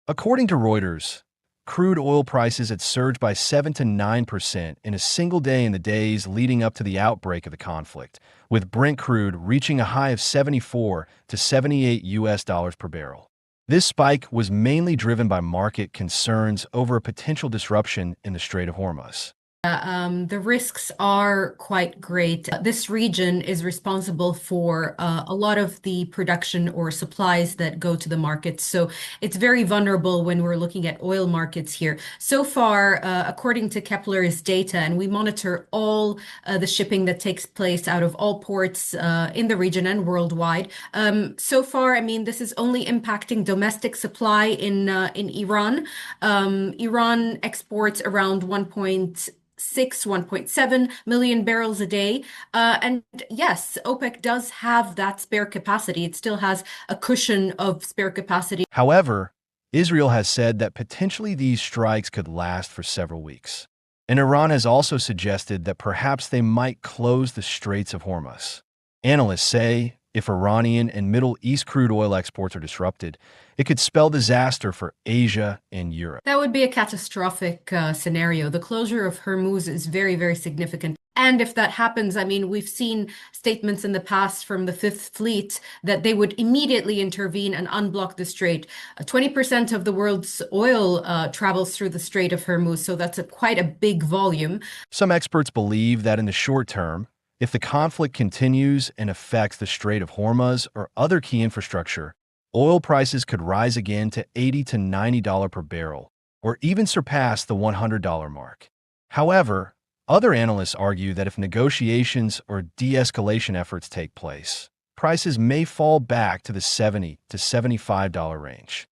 According to Reuters, crude oil prices had surged by 7 to 9% in a single day in the days leading up to the outbreak of the conflict, with Brent crude reaching a high of 74 to 78 US dollars per barrel. This spike was mainly driven by market concerns over a potential disruption in the Strait of Hormuz. The risks are quite great. This region is responsible for a lot of the production or supplies that go to the market. So it's very vulnerable when we're looking at oil markets here. So far, according to Kepler's data, and we monitor all the shipping that takes place out of all ports in the region and worldwide. So far, I mean, this is only impacting domestic supply in Iran. Iran exports around 1.7 million barrels a day. And yes, OPEC does have that spare capacity. It still has a cushion of spare capacity. However, Israel has said that potentially these strikes could last for several weeks. And Iran has also suggested that perhaps they might close the Straits of Hormuz. Analysts say if Iranian and Middle East crude oil exports are disrupted, it could spell disaster for Asia and Europe. That would be a catastrophic scenario. The closure of Hormuz is very, very significant. And if that happens, I mean, we've seen statements in the past from the Fifth Fleet that they would immediately intervene and unblock the strait. 20% of the world's oil travels through the Strait of Hormuz, so that's quite a big volume. Some experts believe that in the short term, if the conflict continues and affects the Strait of Hormuz or other key infrastructure, oil prices could rise again to $80 to $90 per barrel, or even surpass the $100 mark. However, other analysts argue that if negotiations or de-escalation efforts take place, prices may fall back to the $70 to $75 range.